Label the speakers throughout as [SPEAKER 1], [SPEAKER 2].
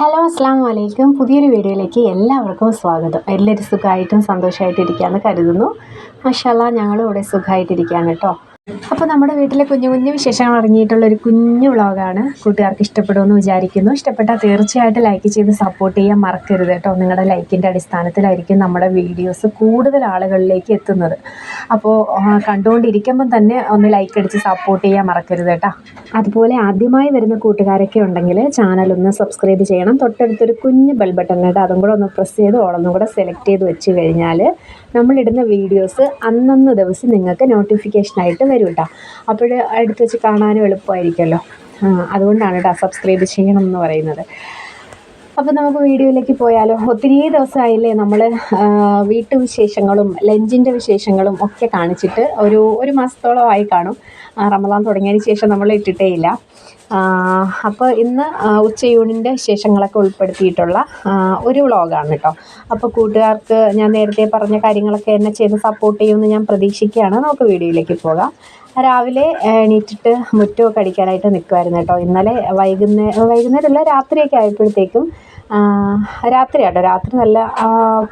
[SPEAKER 1] Hello അസ്സാം വലൈക്കും. പുതിയൊരു വീഡിയോയിലേക്ക് എല്ലാവർക്കും സ്വാഗതം. എല്ലാവരും സുഖമായിട്ടും സന്തോഷമായിട്ടിരിക്കുകയെന്ന് കരുതുന്നു. മാഷാ അല്ലാ, ഞങ്ങളും ഇവിടെ സുഖമായിട്ടിരിക്കുകയാണ് കേട്ടോ. അപ്പോൾ നമ്മുടെ വീട്ടിലെ കുഞ്ഞു കുഞ്ഞു വിശേഷങ്ങൾ അടങ്ങിയിട്ടുള്ളൊരു കുഞ്ഞു വ്ളോഗാണ്. കൂട്ടുകാർക്ക് ഇഷ്ടപ്പെടുമെന്ന് വിചാരിക്കുന്നു. ഇഷ്ടപ്പെട്ടാൽ തീർച്ചയായിട്ടും ലൈക്ക് ചെയ്ത് സപ്പോർട്ട് ചെയ്യാൻ മറക്കരുത് കേട്ടോ. നിങ്ങളുടെ ലൈക്കിൻ്റെ അടിസ്ഥാനത്തിലായിരിക്കും നമ്മുടെ വീഡിയോസ് കൂടുതൽ ആളുകളിലേക്ക് എത്തുന്നത്. അപ്പോൾ കണ്ടുകൊണ്ടിരിക്കുമ്പം തന്നെ ഒന്ന് ലൈക്ക് അടിച്ച് സപ്പോർട്ട് ചെയ്യാൻ മറക്കരുത് കേട്ടോ. അതുപോലെ ആദ്യമായി വരുന്ന കൂട്ടുകാരൊക്കെ ഉണ്ടെങ്കിൽ ചാനലൊന്ന് സബ്സ്ക്രൈബ് ചെയ്യണം. തൊട്ടടുത്തൊരു കുഞ്ഞ് ബെൽ ബട്ടൺ ഉണ്ട്, അതും കൂടെ ഒന്ന് പ്രസ് ചെയ്ത് ഓളൊന്നും കൂടെ സെലക്ട് ചെയ്ത് വെച്ച് കഴിഞ്ഞാൽ നമ്മളിടുന്ന വീഡിയോസ് അന്നന്ന് ദിവസം നിങ്ങൾക്ക് നോട്ടിഫിക്കേഷനായിട്ട് വരും കേട്ടോ. അപ്പോൾ അടുത്ത് വെച്ച് കാണാനും എളുപ്പമായിരിക്കുമല്ലോ. അതുകൊണ്ടാണ് കേട്ടോ സബ്സ്ക്രൈബ് ചെയ്യണം എന്ന് പറയുന്നത്. അപ്പോൾ നമുക്ക് വീഡിയോയിലേക്ക് പോയാലോ. ഒത്തിരി ദിവസമായില്ലേ നമ്മൾ വീട്ടുവിശേഷങ്ങളും ലഞ്ചിൻ്റെ വിശേഷങ്ങളും ഒക്കെ കാണിച്ചിട്ട്. ഒരു മാസത്തോളമായി കാണും. റമദാൻ തുടങ്ങിയതിന് ശേഷം നമ്മൾ ഇട്ടിട്ടേ ഇല്ല. അപ്പോൾ ഇന്ന് ഉച്ചയൂണിൻ്റെ വിശേഷങ്ങളൊക്കെ ഉൾപ്പെടുത്തിയിട്ടുള്ള ഒരു വ്ളോഗാണ് കേട്ടോ. അപ്പോൾ കൂട്ടുകാർക്ക് ഞാൻ നേരത്തെ പറഞ്ഞ കാര്യങ്ങളൊക്കെ എന്നെ ചെയ്ത് സപ്പോർട്ട് ചെയ്യുമെന്ന് ഞാൻ പ്രതീക്ഷിക്കുകയാണ്. നമുക്ക് വീഡിയോയിലേക്ക് പോകാം. രാവിലെ എണീറ്റിട്ട് മുറ്റമൊക്കെ അടിക്കാനായിട്ട് നിൽക്കുമായിരുന്നു കേട്ടോ. ഇന്നലെ വൈകുന്നേരമല്ല, രാത്രിയൊക്കെ ആയപ്പോഴത്തേക്കും രാത്രി നല്ല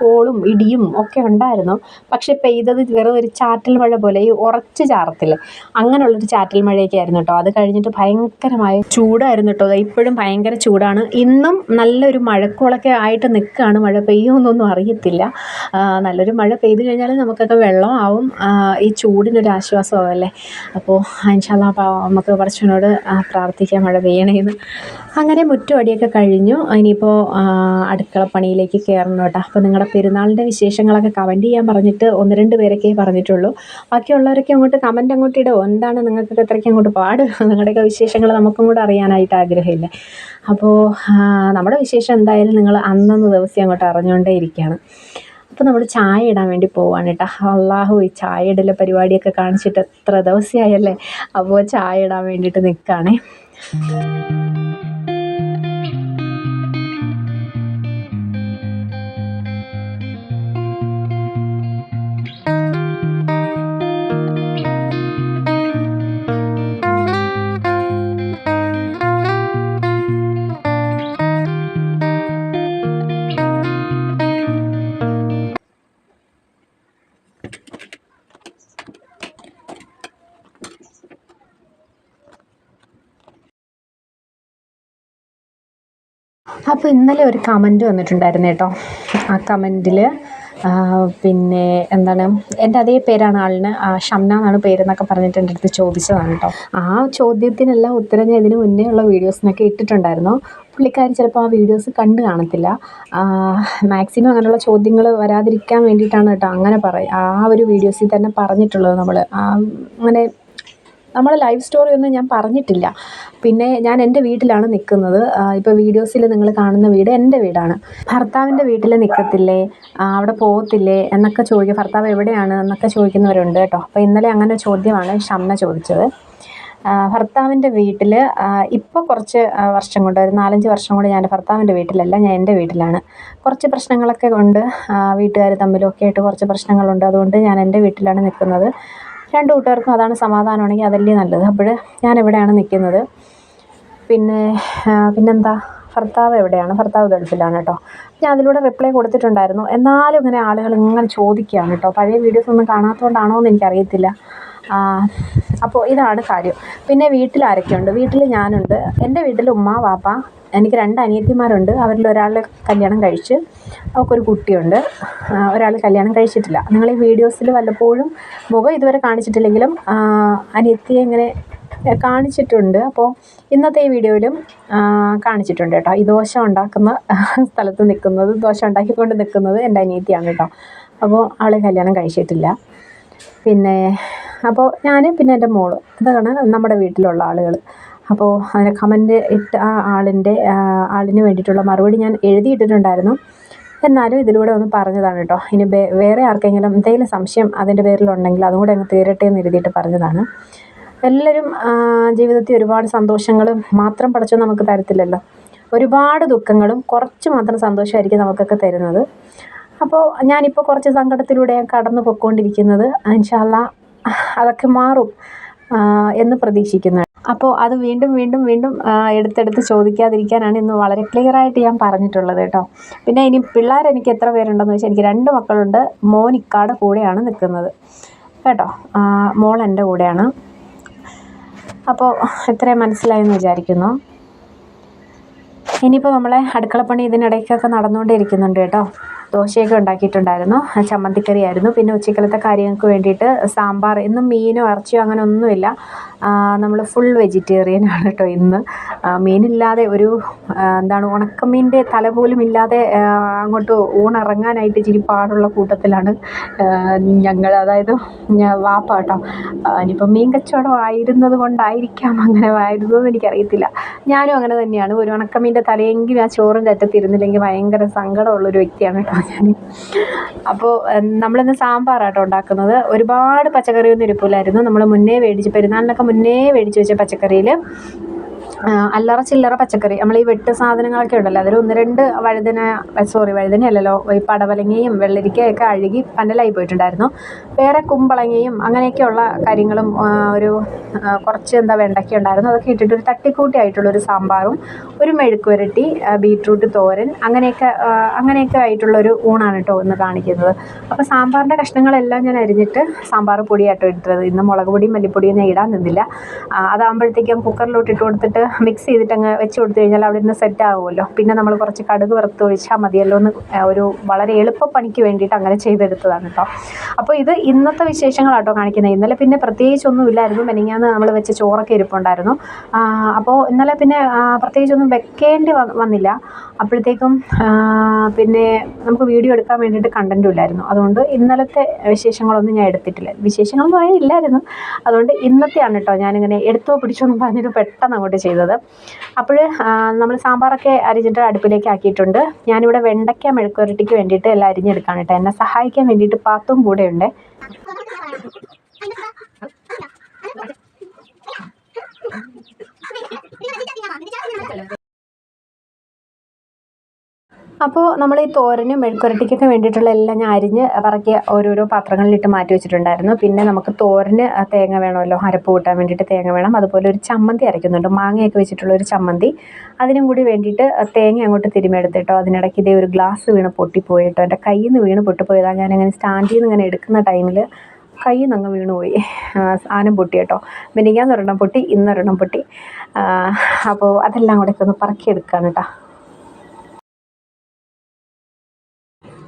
[SPEAKER 1] കോളും ഇടിയും ഒക്കെ ഉണ്ടായിരുന്നു. പക്ഷെ പെയ്തത് വെറും ഒരു ചാറ്റൽ മഴ പോലെ, ഈ ഉറച്ച് ചാറത്തില്ലേ, അങ്ങനെയുള്ളൊരു ചാറ്റൽ മഴയൊക്കെ ആയിരുന്നു കേട്ടോ. അത് കഴിഞ്ഞിട്ട് ഭയങ്കരമായ ചൂടായിരുന്നു കേട്ടോ. ഇപ്പോഴും ഭയങ്കര ചൂടാണ്. ഇന്നും നല്ലൊരു മഴക്കോളൊക്കെ ആയിട്ട് നിൽക്കുകയാണ്. മഴ പെയ്യുമെന്നൊന്നും അറിയത്തില്ല. നല്ലൊരു മഴ പെയ്തു കഴിഞ്ഞാൽ നമുക്കൊക്കെ വെള്ളമാവും, ഈ ചൂടിനൊരു ആശ്വാസമാവും അല്ലേ. അപ്പോൾ ഇൻഷാ അല്ലാ നമുക്ക് പടച്ചവനോട് പ്രാർത്ഥിക്കാം മഴ പെയ്യണേന്ന്. അങ്ങനെ മുറ്റമടിയൊക്കെ കഴിഞ്ഞു. ഇനിയിപ്പോൾ അടുക്കള പണിയിലേക്ക് കയറണം കേട്ടോ. അപ്പോൾ നിങ്ങളുടെ പെരുന്നാളിൻ്റെ വിശേഷങ്ങളൊക്കെ കമൻറ്റ് ചെയ്യാൻ പറഞ്ഞിട്ട് 1-2 പേരൊക്കെ പറഞ്ഞിട്ടുള്ളൂ. ബാക്കിയുള്ളവരൊക്കെ കമൻറ്റ് ഇടുമോ. എന്താണ് നിങ്ങൾക്കൊക്കെ എത്രയ്ക്ക് അങ്ങോട്ട് പാട്. നിങ്ങളുടെയൊക്കെ വിശേഷങ്ങൾ നമുക്കും കൂടെ അറിയാനായിട്ട് ആഗ്രഹമില്ലേ. അപ്പോൾ നമ്മുടെ വിശേഷം എന്തായാലും നിങ്ങൾ അന്നന്ന് ദിവസം അങ്ങോട്ട് അറിഞ്ഞുകൊണ്ടേ ഇരിക്കുകയാണ്. അപ്പോൾ നമ്മൾ ചായ ഇടാൻ വേണ്ടി പോവാണ് കേട്ടോ. അള്ളാഹു, ഈ ചായ ഇടലെ പരിപാടിയൊക്കെ കാണിച്ചിട്ട് എത്ര ദിവസമായല്ലേ. അപ്പോൾ ചായ ഇടാൻ വേണ്ടിയിട്ട് നിൽക്കുകയാണേ. അപ്പോൾ ഇന്നലെ ഒരു കമൻറ്റ് വന്നിട്ടുണ്ടായിരുന്നു കേട്ടോ. ആ കമൻറ്റിൽ പിന്നെ എന്താണ്, എൻ്റെ അതേ പേരാണ് ആളിന്, ഷംന എന്നാണ് പേരെന്നൊക്കെ പറഞ്ഞിട്ട് എൻ്റെ അടുത്ത് ചോദിച്ചതാണ് കേട്ടോ. ആ ചോദ്യത്തിനെല്ലാം ഉത്തരം ഞാൻ ഇതിന് മുന്നേ ഉള്ള വീഡിയോസിനൊക്കെ ഇട്ടിട്ടുണ്ടായിരുന്നു. പുള്ളിക്കാരി ചിലപ്പോൾ ആ വീഡിയോസ് കണ്ടു കാണത്തില്ല. മാക്സിമം അങ്ങനെയുള്ള ചോദ്യങ്ങൾ വരാതിരിക്കാൻ വേണ്ടിയിട്ടാണ് കേട്ടോ അങ്ങനെ ആ ഒരു വീഡിയോസിൽ തന്നെ പറഞ്ഞിട്ടുള്ളത്. അങ്ങനെ നമ്മൾ ലൈവ് സ്റ്റോറി ഒന്നും ഞാൻ പറഞ്ഞിട്ടില്ല. പിന്നെ ഞാൻ എൻ്റെ വീട്ടിലാണ് നിൽക്കുന്നത്. ഇപ്പോൾ വീഡിയോസിൽ നിങ്ങൾ കാണുന്ന വീട് എൻ്റെ വീടാണ്. ഭർത്താവിൻ്റെ വീട്ടിൽ നിൽക്കത്തില്ലേ, അവിടെ പോകത്തില്ലേ എന്നൊക്കെ ചോദിക്കുക. ഭർത്താവ് എവിടെയാണ് എന്നൊക്കെ ചോദിക്കുന്നവരുണ്ട് കേട്ടോ. അപ്പോൾ ഇന്നലെ അങ്ങനെ ചോദ്യമാണ് ഷംന ചോദിച്ചത്. ഭർത്താവിൻ്റെ വീട്ടിൽ ഇപ്പോൾ കുറച്ച് വർഷം കൊണ്ട്, ഒരു 4-5 വർഷം കൊണ്ട് ഞാൻ ഭർത്താവിൻ്റെ വീട്ടിലല്ല, ഞാൻ എൻ്റെ വീട്ടിലാണ്. കുറച്ച് പ്രശ്നങ്ങളൊക്കെ ഉണ്ട്, വീട്ടുകാർ തമ്മിലൊക്കെ ആയിട്ട് കുറച്ച് പ്രശ്നങ്ങളുണ്ട്. അതുകൊണ്ട് ഞാൻ എൻ്റെ വീട്ടിലാണ് നിൽക്കുന്നത്. 2 കൂട്ടുകാർക്കും അതാണ് സമാധാനമാണെങ്കിൽ അതല്ലേ നല്ലത്. അപ്പോൾ ഞാൻ എവിടെയാണ് നിൽക്കുന്നത്. പിന്നെന്താ, ഭർത്താവ് എവിടെയാണ്? ഭർത്താവ് ഗൾഫിലാണ് കേട്ടോ. ഞാൻ അതിലൂടെ റിപ്ലൈ കൊടുത്തിട്ടുണ്ടായിരുന്നു. എന്നാലും ഇങ്ങനെ ആളുകൾ ഇങ്ങനെ ചോദിക്കുകയാണ് കേട്ടോ. പഴയ വീഡിയോസ് ഒന്നും കാണാത്തതുകൊണ്ടാണോ എന്ന് എനിക്കറിയത്തില്ല. അപ്പോൾ ഇതാണ് കാര്യം. പിന്നെ വീട്ടിൽ ആരൊക്കെയുണ്ട്? വീട്ടിൽ ഞാനുണ്ട്. എൻ്റെ വീട്ടിൽ ഉമ്മ, വാപ്പ, എനിക്ക് 2 അനിയത്തിമാരുണ്ട്. അവരിൽ ഒരാൾ കല്യാണം കഴിച്ച്, അവൾക്കൊരു കുട്ടിയുണ്ട്. ഒരാൾ കല്യാണം കഴിച്ചിട്ടില്ല. നിങ്ങൾ ഈ വീഡിയോസിൽ വല്ലപ്പോഴും മുഖം ഇതുവരെ കാണിച്ചിട്ടില്ലെങ്കിലും അനിയത്തിയെ ഇങ്ങനെ കാണിച്ചിട്ടുണ്ട്. അപ്പോൾ ഇന്നത്തെ ഈ വീഡിയോയിലും കാണിച്ചിട്ടുണ്ട് കേട്ടോ. ഈ ദോശ ഉണ്ടാക്കുന്ന സ്ഥലത്ത് നിൽക്കുന്നത്, ദോശ ഉണ്ടാക്കിക്കൊണ്ട് നിൽക്കുന്നത് എൻ്റെ അനിയത്തിയാണ് കേട്ടോ. അപ്പോൾ അവൾ കല്യാണം കഴിച്ചിട്ടില്ല. അപ്പോൾ ഞാൻ, പിന്നെ എൻ്റെ മോള്, ഇതാണ് നമ്മുടെ വീട്ടിലുള്ള ആളുകൾ. അപ്പോൾ അതിന് കമൻറ്റ് ഇട്ട ആളിന് വേണ്ടിയിട്ടുള്ള മറുപടി ഞാൻ എഴുതിയിട്ടിട്ടുണ്ടായിരുന്നു. എന്നാലും ഇതിലൂടെ ഒന്ന് പറഞ്ഞതാണ് കേട്ടോ. ഇനി വേറെ ആർക്കെങ്കിലും എന്തെങ്കിലും സംശയം അതിൻ്റെ പേരിലുണ്ടെങ്കിൽ അതും കൂടെ അങ്ങ് തീരട്ടെ എന്ന് എഴുതിയിട്ട് പറഞ്ഞതാണ്. എല്ലാവരും ജീവിതത്തിൽ ഒരുപാട് സന്തോഷങ്ങൾ മാത്രം പടച്ചോൻ നമുക്ക് തരത്തില്ലല്ലോ. ഒരുപാട് ദുഃഖങ്ങളും കുറച്ച് മാത്രം സന്തോഷമായിരിക്കും നമുക്കൊക്കെ തരുന്നത്. അപ്പോൾ ഞാനിപ്പോൾ കുറച്ച് സങ്കടത്തിലൂടെ കടന്നു പോയിക്കൊണ്ടിരിക്കുന്നത്. ഇൻഷാ അല്ലാ അതൊക്കെ മാറും എന്ന് പ്രതീക്ഷിക്കുന്നു. അപ്പോൾ അത് വീണ്ടും വീണ്ടും വീണ്ടും എടുത്തെടുത്ത് ചോദിക്കാതിരിക്കാനാണ് ഇന്ന് വളരെ ക്ലിയറായിട്ട് ഞാൻ പറഞ്ഞിട്ടുള്ളത് കേട്ടോ. പിന്നെ ഇനി പിള്ളേർ എനിക്ക് എത്ര പേരുണ്ടെന്ന് വെച്ചാൽ എനിക്ക് 2 മക്കളുണ്ട്. മോൻ ഇക്കാടെ കൂടെയാണ് നിൽക്കുന്നത് കേട്ടോ. മോൾ എൻ്റെ കൂടെയാണ്. അപ്പോൾ ഇത്രയും മനസ്സിലായെന്ന് വിചാരിക്കുന്നു. ഇനിയിപ്പോൾ നമ്മളെ അടുക്കളപ്പണി ഇതിനിടയ്ക്കൊക്കെ നടന്നുകൊണ്ടിരിക്കുന്നുണ്ട് കേട്ടോ. ദോശയൊക്കെ ഉണ്ടാക്കിയിട്ടുണ്ടായിരുന്നു, ചമ്മന്തിക്കറിയായിരുന്നു. പിന്നെ ഉച്ചക്കലത്തെ കാര്യങ്ങൾക്ക് വേണ്ടിയിട്ട് സാമ്പാർ. ഇന്നും മീനോ ഇറച്ചിയോ അങ്ങനെ ഒന്നുമില്ല. നമ്മൾ ഫുൾ വെജിറ്റേറിയൻ ആണ് കേട്ടോ ഇന്ന്. മീനില്ലാതെ ഒരു ഉണക്കമീൻ്റെ തല പോലും ഇല്ലാതെ അങ്ങോട്ട് ഊണിറങ്ങാനായിട്ട് ഇച്ചിരി പാടുള്ള കൂട്ടത്തിലാണ് ഞങ്ങൾ, അതായത് വാപ്പ കേട്ടോ. ഇനിയിപ്പോൾ മീൻ കച്ചവടം ആയിരുന്നത് കൊണ്ടായിരിക്കാം അങ്ങനെ ആയിരുന്നതെന്ന് എനിക്കറിയത്തില്ല. ഞാനും അങ്ങനെ തന്നെയാണ്. ഒരു ഉണക്കമീൻ്റെ തലയെങ്കിലും ആ ചോറിൻ്റെ അറ്റത്തിരുന്നില്ലെങ്കിൽ ഭയങ്കര സങ്കടമുള്ളൊരു വ്യക്തിയാണ് കേട്ടോ ഞാൻ. അപ്പോൾ നമ്മളിന്ന് സാമ്പാറാട്ടോ ഉണ്ടാക്കുന്നത്. ഒരുപാട് പച്ചക്കറിയൊന്നും ഇരിപ്പില്ലായിരുന്നു. നമ്മൾ പെരുന്നാളിനൊക്കെ മുന്നേ മേടിച്ച് വെച്ച പച്ചക്കറിയിൽ അല്ലറ ചില്ലറ പച്ചക്കറി, നമ്മൾ ഈ വെട്ട് സാധനങ്ങളൊക്കെ ഉണ്ടല്ലോ, അതിൽ 1-2 വഴുതനയല്ലല്ലോ, ഈ പടവലങ്ങയും വെള്ളരിക്കയൊക്കെ അഴുകി പന്നലായി പോയിട്ടുണ്ടായിരുന്നു. വേറെ കുമ്പളങ്ങയും അങ്ങനെയൊക്കെയുള്ള കാര്യങ്ങളും ഒരു കുറച്ച് വെണ്ടയ്ക്ക ഉണ്ടായിരുന്നു. അതൊക്കെ ഇട്ടിട്ട് ഒരു തട്ടിക്കൂട്ടി ആയിട്ടുള്ളൊരു സാമ്പാറും ഒരു മെഴുക്ക് പുരട്ടി, ബീട്രൂട്ട് തോരൻ, അങ്ങനെയൊക്കെ ആയിട്ടുള്ളൊരു ഊണാണ് കേട്ടോ ഇന്ന് കാണിക്കുന്നത്. അപ്പോൾ സാമ്പാറിൻ്റെ കഷ്ണങ്ങളെല്ലാം ഞാൻ അരിഞ്ഞിട്ട് സാമ്പാർ പൊടിയായിട്ടോ ഇട്ടത്. ഇന്ന് മുളക് പൊടിയും മല്ലിപ്പൊടിയും ഞാൻ ഇടാൻ നിന്നില്ല. അതാകുമ്പോഴത്തേക്കും കുക്കറിലോട്ട് ഇട്ട് കൊടുത്തിട്ട് മിക്സ് ചെയ്തിട്ട് അങ്ങ് വെച്ച് കൊടുത്തു കഴിഞ്ഞാൽ അവിടെ നിന്ന് സെറ്റ് ആകുമല്ലോ. പിന്നെ നമ്മൾ കുറച്ച് കടുക് വറുത്ത് ഒഴിച്ചാൽ മതിയല്ലോ എന്ന് ഒരു വളരെ എളുപ്പപ്പണിക്ക് വേണ്ടിയിട്ട് അങ്ങനെ ചെയ്തെടുത്തതാണ് കേട്ടോ. അപ്പോൾ ഇത് ഇന്നത്തെ വിശേഷങ്ങളാട്ടോ കാണിക്കുന്നത്. ഇന്നലെ പിന്നെ പ്രത്യേകിച്ചൊന്നും ഇല്ലായിരുന്നു. മെനിങ്ങാന്ന് നമ്മൾ വെച്ച ചോറൊക്കെ ഇരിപ്പുണ്ടായിരുന്നു. അപ്പോൾ ഇന്നലെ പിന്നെ പ്രത്യേകിച്ചൊന്നും വെക്കേണ്ടി വന്നില്ല. അപ്പോഴത്തേക്കും പിന്നെ നമുക്ക് വീഡിയോ എടുക്കാൻ വേണ്ടിയിട്ട് കണ്ടൻറ്റും ഇല്ലായിരുന്നു. അതുകൊണ്ട് ഇന്നലത്തെ വിശേഷങ്ങളൊന്നും ഞാൻ എടുത്തിട്ടില്ല. വിശേഷങ്ങളെന്ന് പറയാൻ ഇല്ലായിരുന്നു. അതുകൊണ്ട് ഇന്നത്തെയാണ് കേട്ടോ ഞാനിങ്ങനെ എടുത്തോ പിടിച്ചോന്നും പറഞ്ഞിട്ട് പെട്ടെന്ന് അങ്ങോട്ട് ചെയ്തത്. അപ്പോൾ നമ്മൾ സാമ്പാറൊക്കെ അരിഞ്ഞിട്ട് അടുപ്പിലേക്ക് ആക്കിയിട്ടുണ്ട്. ഞാനിവിടെ വെണ്ടയ്ക്ക മെഴുക്ക് പുരട്ടിക്ക് വേണ്ടിയിട്ട് എല്ലാം അരിഞ്ഞെടുക്കാണ് കേട്ടോ. എന്നെ സഹായിക്കാൻ വേണ്ടിയിട്ട് പാത്തും കൂടെ ഉണ്ട്. അപ്പോൾ നമ്മൾ ഈ തോരനും മെഴുക്കുരട്ടിക്കൊക്കെ വേണ്ടിയിട്ടുള്ള എല്ലാം ഞാൻ അരിഞ്ഞ് പറക്കി ഓരോരോ പാത്രങ്ങളിലിട്ട് മാറ്റി വെച്ചിട്ടുണ്ടായിരുന്നു. പിന്നെ നമുക്ക് തോരന് തേങ്ങ വേണമല്ലോ, അരപ്പ് കൂട്ടാൻ വേണ്ടിയിട്ട് തേങ്ങ വേണം. അതുപോലെ ഒരു ചമ്മന്തി അരയ്ക്കുന്നുണ്ട്, മാങ്ങയൊക്കെ വെച്ചിട്ടുള്ള ഒരു ചമ്മന്തി. അതിനും കൂടി വേണ്ടിയിട്ട് തേങ്ങ അങ്ങോട്ട് തിരുമെടുത്തിട്ടോ. അതിനിടയ്ക്ക് ഇതേ ഒരു ഗ്ലാസ് വീണ് പൊട്ടിപ്പോയിട്ടോ. എൻ്റെ കയ്യിൽ നിന്ന് വീണ് പൊട്ടിപ്പോയതാണ്. ഞാനിങ്ങനെ സ്റ്റാൻഡിൽ നിന്ന് ഇങ്ങനെ എടുക്കുന്ന ടൈമിൽ കയ്യിൽ നിന്ന് അങ്ങ് വീണുപോയി. സാധനം പൊട്ടി കേട്ടോ. മിനിങ്ങാന്നൊരെണ്ണം പൊട്ടി, ഇന്നൊരെണ്ണം പൊട്ടി. അപ്പോൾ അതെല്ലാം കൂടെ ഒന്ന് പറക്കിയെടുക്കുകയാണ് കേട്ടോ.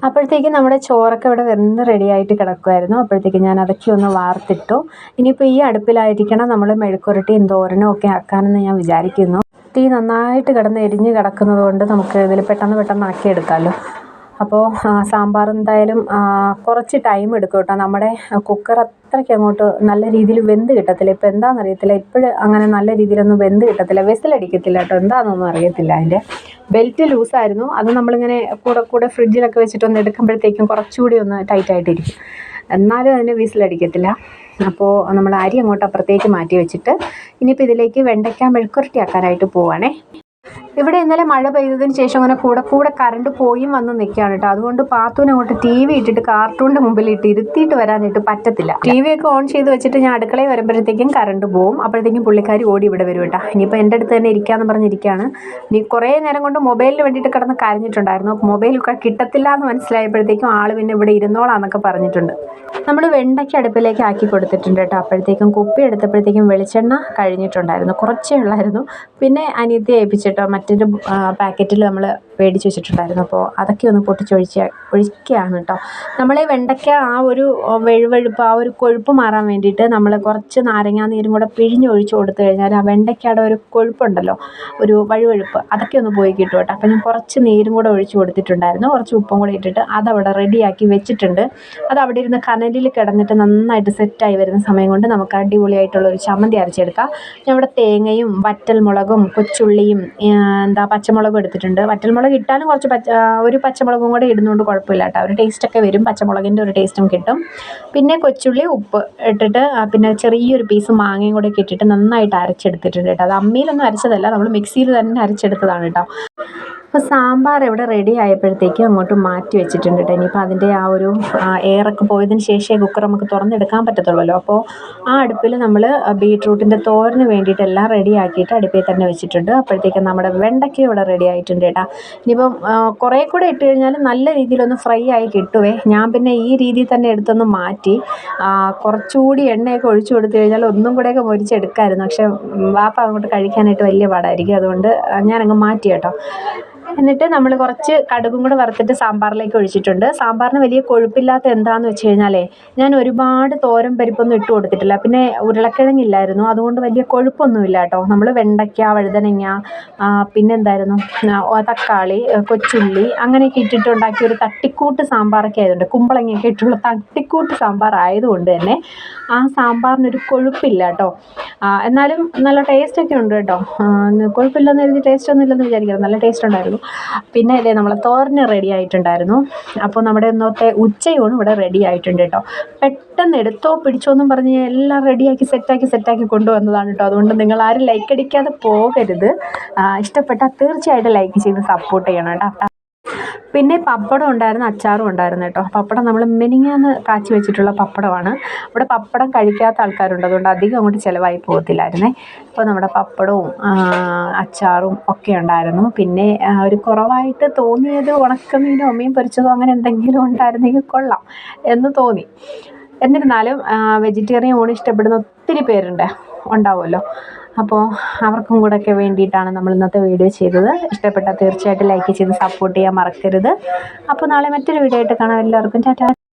[SPEAKER 1] അപ്പോഴത്തേക്കും നമ്മുടെ ചോറൊക്കെ ഇവിടെ വെന്ത് റെഡിയായിട്ട് കിടക്കുമായിരുന്നു. അപ്പോഴത്തേക്കും ഞാൻ അതൊക്കെ ഒന്ന് വാർത്തിട്ടു. ഇനിയിപ്പോൾ ഈ അടുപ്പിലായിരിക്കണം നമ്മൾ മെഴുക്കുരട്ടിയും തോരനും ഒക്കെ ആക്കാനെന്ന് ഞാൻ വിചാരിക്കുന്നു. തീ നന്നായിട്ട് കിടന്ന് എരിഞ്ഞ് കിടക്കുന്നത് കൊണ്ട് നമുക്ക് ഇതിൽ പെട്ടെന്ന് ആക്കിയെടുക്കാമല്ലോ. അപ്പോൾ സാമ്പാർ എന്തായാലും കുറച്ച് ടൈം എടുക്കും കേട്ടോ. നമ്മുടെ കുക്കർ അത്രയ്ക്ക് അങ്ങോട്ട് നല്ല രീതിയിൽ വെന്ത് കിട്ടത്തില്ല. ഇപ്പോൾ എന്താണെന്നറിയത്തില്ല, ഇപ്പോഴും അങ്ങനെ നല്ല രീതിയിലൊന്നും വെന്ത് കിട്ടത്തില്ല. വിസിലടിക്കത്തില്ല കേട്ടോ. എന്താണെന്നൊന്നും അറിയത്തില്ല. അതിൻ്റെ ബെൽറ്റ് ലൂസായിരുന്നു. അത് നമ്മളിങ്ങനെ കൂടെ ഫ്രിഡ്ജിലൊക്കെ വെച്ചിട്ടൊന്ന് എടുക്കുമ്പോഴത്തേക്കും കുറച്ചുകൂടി ഒന്ന് ടൈറ്റായിട്ടിരിക്കും. എന്നാലും അതിന് വിസിലടിക്കത്തില്ല. അപ്പോൾ നമ്മൾ അരി അങ്ങോട്ട് അപ്പുറത്തേക്ക് മാറ്റി വെച്ചിട്ട് ഇനിയിപ്പോൾ ഇതിലേക്ക് വെണ്ടയ്ക്ക മെഴുക്കുരട്ടി ആക്കാനായിട്ട് പോവുകയാണേ. ഇവിടെ ഇന്നലെ മഴ പെയ്തതിന് ശേഷം അങ്ങനെ കൂടെ കറണ്ട് പോയും വന്ന് നിൽക്കുകയാണ് കേട്ടോ. അതുകൊണ്ട് പാത്തൂനെ അങ്ങോട്ട് TV ഇട്ടിട്ട് കാർട്ടൂണിൻ്റെ മുമ്പിലിട്ട് ഇരുത്തിയിട്ട് വരാനായിട്ട് പറ്റത്തില്ല. TV ഒക്കെ ഓൺ ചെയ്ത് വെച്ചിട്ട് ഞാൻ അടുക്കളയിൽ വരുമ്പോഴത്തേക്കും കറണ്ട് പോവും. അപ്പോഴത്തേക്കും പുള്ളിക്കാരി ഓടി ഇവിടെ വരും കേട്ടോ. ഇനിയിപ്പോൾ എൻ്റെ അടുത്ത് തന്നെ ഇരിക്കാമെന്ന് പറഞ്ഞിരിക്കുകയാണ്. ഇനി കുറേ നേരം കൊണ്ട് മൊബൈലിന് വേണ്ടിയിട്ട് കിടന്ന് കരഞ്ഞിട്ടുണ്ടായിരുന്നു. മൊബൈലൊക്കെ കിട്ടത്തില്ല എന്ന് മനസ്സിലായപ്പോഴത്തേക്കും ആൾ പിന്നെ ഇവിടെ ഇരുന്നോളാന്നൊക്കെ പറഞ്ഞിട്ടുണ്ട്. നമ്മൾ വെണ്ടയ്ക്ക് അടുപ്പിലേക്ക് ആക്കി കൊടുത്തിട്ടുണ്ട് കേട്ടോ. അപ്പോഴത്തേക്കും കുപ്പി എടുത്തപ്പോഴത്തേക്കും വെളിച്ചെണ്ണ കഴിഞ്ഞിട്ടുണ്ടായിരുന്നു, കുറച്ചേ ഉള്ളായിരുന്നു. പിന്നെ അനിയത്തി ഏൽപ്പിച്ചിട്ടോ മറ്റൊരു പാക്കറ്റിൽ നമ്മൾ മേടിച്ച് വെച്ചിട്ടുണ്ടായിരുന്നു. അപ്പോൾ അതൊക്കെ ഒന്ന് ഒഴിക്കുകയാണ് കേട്ടോ. നമ്മൾ ഈ വെണ്ടയ്ക്ക ആ ഒരു വെഴുവഴുപ്പ്, ആ ഒരു കൊഴുപ്പ് മാറാൻ വേണ്ടിയിട്ട് നമ്മൾ കുറച്ച് നാരങ്ങാനീരും കൂടെ പിഴിഞ്ഞൊഴിച്ച് കൊടുത്തു കഴിഞ്ഞാൽ ആ വെണ്ടയ്ക്കയുടെ ഒരു കൊഴുപ്പുണ്ടല്ലോ, ഒരു വഴുവഴുപ്പ്, അതൊക്കെ ഒന്ന് പോയി കിട്ടും കേട്ടോ. അപ്പോൾ ഞാൻ കുറച്ച് നീരും കൂടെ ഒഴിച്ച് കൊടുത്തിട്ടുണ്ടായിരുന്നു. കുറച്ച് ഉപ്പും കൂടെ ഇട്ടിട്ട് അതവിടെ റെഡിയാക്കി വെച്ചിട്ടുണ്ട്. അത് അവിടെ ഇരുന്ന് കനലിൽ കിടന്നിട്ട് നന്നായിട്ട് സെറ്റായി വരുന്ന സമയം കൊണ്ട് നമുക്ക് അടിപൊളിയായിട്ടുള്ളൊരു ചമ്മന്തി അരച്ചെടുക്കാം. ഞാൻ ഇവിടെ തേങ്ങയും വറ്റൽമുളകും കൊച്ചുള്ളിയും പച്ചമുളകും എടുത്തിട്ടുണ്ട്. വറ്റൽമുളക് ഇട്ടാലും കുറച്ച് ഒരു പച്ചമുളകും കൂടെ ഇടുന്നതുകൊണ്ട് കുഴപ്പമില്ല കേട്ടോ. ഒരു ടേസ്റ്റൊക്കെ വരും, പച്ചമുളകിൻ്റെ ഒരു ടേസ്റ്റും കിട്ടും. പിന്നെ കൊച്ചുള്ളി, ഉപ്പ് ഇട്ടിട്ട് പിന്നെ ചെറിയൊരു പീസ് മാങ്ങയും കൂടെ ഒക്കെ ഇട്ടിട്ട് നന്നായിട്ട് അരച്ചെടുത്തിട്ടുണ്ട് കേട്ടോ. അത് അമ്മിയിലൊന്നും അരച്ചതല്ല, നമ്മൾ മിക്സിയിൽ തന്നെ അരച്ചെടുത്തതാണ് കേട്ടോ. അപ്പോൾ സാമ്പാർ ഇവിടെ റെഡി ആയപ്പോഴത്തേക്കും അങ്ങോട്ട് മാറ്റി വെച്ചിട്ടുണ്ട് കേട്ടോ. ഇനിയിപ്പോൾ അതിൻ്റെ ആ ഒരു എയറൊക്കെ പോയതിന് ശേഷമേ കുക്കർ നമുക്ക് തുറന്നെടുക്കാൻ പറ്റത്തുള്ളല്ലോ. അപ്പോൾ ആ അടുപ്പിൽ നമ്മൾ ബീട്രൂട്ടിൻ്റെ തോരന് വേണ്ടിയിട്ട് എല്ലാം റെഡി ആക്കിയിട്ട് അടുപ്പിൽ തന്നെ വെച്ചിട്ടുണ്ട്. അപ്പോഴത്തേക്കും നമ്മുടെ വെണ്ടയ്ക്ക ഇവിടെ റെഡി ആയിട്ടുണ്ട് കേട്ടോ. ഇനിയിപ്പം കുറേ കൂടെ ഇട്ട് കഴിഞ്ഞാൽ നല്ല രീതിയിലൊന്ന് ഫ്രൈ ആയി കിട്ടുവേ. ഞാൻ പിന്നെ ഈ രീതിയിൽ തന്നെ എടുത്തൊന്ന് മാറ്റി കുറച്ചുകൂടി എണ്ണയൊക്കെ ഒഴിച്ചു കൊടുത്തു കഴിഞ്ഞാൽ ഒന്നും കൂടെയൊക്കെ മൊരിച്ചെടുക്കാമായിരുന്നു. പക്ഷേ വാപ്പ അങ്ങോട്ട് കഴിക്കാനായിട്ട് വലിയ പാടായിരിക്കും. അതുകൊണ്ട് ഞാനങ്ങ് മാറ്റി കേട്ടോ. എന്നിട്ട് നമ്മൾ കുറച്ച് കടുകും കൂടെ വറുത്തിട്ട് സാമ്പാറിലേക്ക് ഒഴിച്ചിട്ടുണ്ട്. സാമ്പാറിന് വലിയ കൊഴുപ്പില്ലാത്ത എന്താണെന്ന് വെച്ച് കഴിഞ്ഞാലേ, ഞാൻ ഒരുപാട് തോരൻ പരിപ്പൊന്നും ഇട്ട് കൊടുത്തിട്ടില്ല. പിന്നെ ഉരുളക്കിഴങ്ങില്ലായിരുന്നു, അതുകൊണ്ട് വലിയ കൊഴുപ്പൊന്നുമില്ല കേട്ടോ. നമ്മൾ വെണ്ടയ്ക്ക, വഴുതനങ്ങ, പിന്നെ എന്തായിരുന്നു, തക്കാളി, കൊച്ചുള്ളി അങ്ങനെയൊക്കെ ഇട്ടിട്ട് ഉണ്ടാക്കിയ ഒരു തട്ടിക്കൂട്ട് സാമ്പാറൊക്കെ ആയതുകൊണ്ട്, കുമ്പളങ്ങയൊക്കെ ഇട്ടുള്ള തട്ടിക്കൂട്ട് സാമ്പാർ ആയതുകൊണ്ട് തന്നെ ആ സാമ്പാറിനൊരു കൊഴുപ്പില്ല കേട്ടോ. എന്നാലും നല്ല ടേസ്റ്റൊക്കെ ഉണ്ട് കേട്ടോ. കൊഴുപ്പില്ലെന്ന് കരുതി ടേസ്റ്റ് ഒന്നും ഇല്ലെന്ന് വിചാരിക്കരുത്, നല്ല ടേസ്റ്റ് ഉണ്ടായിരുന്നു. പിന്നെ ഇതേ നമ്മളെ തോരന് റെഡി ആയിട്ടുണ്ടായിരുന്നു. അപ്പോൾ നമ്മുടെ ഇന്നത്തെ ഉച്ചയൂണ് ഇവിടെ റെഡി ആയിട്ടുണ്ട് കേട്ടോ. പെട്ടെന്ന് എടുത്തോ പിടിച്ചോ എന്നും പറഞ്ഞ് എല്ലാം റെഡിയാക്കി സെറ്റാക്കി കൊണ്ടുവന്നതാണ് കേട്ടോ. അതുകൊണ്ട് നിങ്ങൾ ആരും ലൈക്ക് അടിക്കാതെ പോകരുത്. ഇഷ്ടപ്പെട്ടാൽ തീർച്ചയായിട്ടും ലൈക്ക് ചെയ്ത് സപ്പോർട്ട് ചെയ്യണം കേട്ടോ. പിന്നെ പപ്പടം ഉണ്ടായിരുന്നു, അച്ചാറും ഉണ്ടായിരുന്നു കേട്ടോ. പപ്പടം നമ്മൾ മിനിഞ്ഞാന്ന് കാച്ചി വെച്ചിട്ടുള്ള പപ്പടമാണ്. ഇവിടെ പപ്പടം കഴിക്കാത്ത ആൾക്കാരുണ്ട്, അതുകൊണ്ട് അധികം അങ്ങോട്ട് ചിലവായി പോകത്തില്ലായിരുന്നേ. അപ്പോൾ നമ്മുടെ പപ്പടവും അച്ചാറും ഒക്കെ ഉണ്ടായിരുന്നു. പിന്നെ ഒരു കുറവായിട്ട് തോന്നിയത് ഉണക്കമീനോ മീൻ പൊരിച്ചതോ അങ്ങനെ എന്തെങ്കിലും ഉണ്ടായിരുന്നെങ്കിൽ കൊള്ളാം എന്ന് തോന്നി. എന്നിരുന്നാലും വെജിറ്റേറിയൻ ഊണ് ഇഷ്ടപ്പെടുന്ന ഒത്തിരി പേരുണ്ട്, ഉണ്ടാവുമല്ലോ. അപ്പോൾ അവർക്കും കൂടെയൊക്കെ വേണ്ടിയിട്ടാണ് നമ്മൾ ഇന്നത്തെ വീഡിയോ ചെയ്തത്. ഇഷ്ടപ്പെട്ടാൽ തീർച്ചയായിട്ടും ലൈക്ക് ചെയ്ത് സപ്പോർട്ട് ചെയ്യാൻ മറക്കരുത്. അപ്പോൾ നാളെ മറ്റൊരു വീഡിയോ ആയിട്ട് കാണാം. എല്ലാവർക്കും ടാറ്റാ.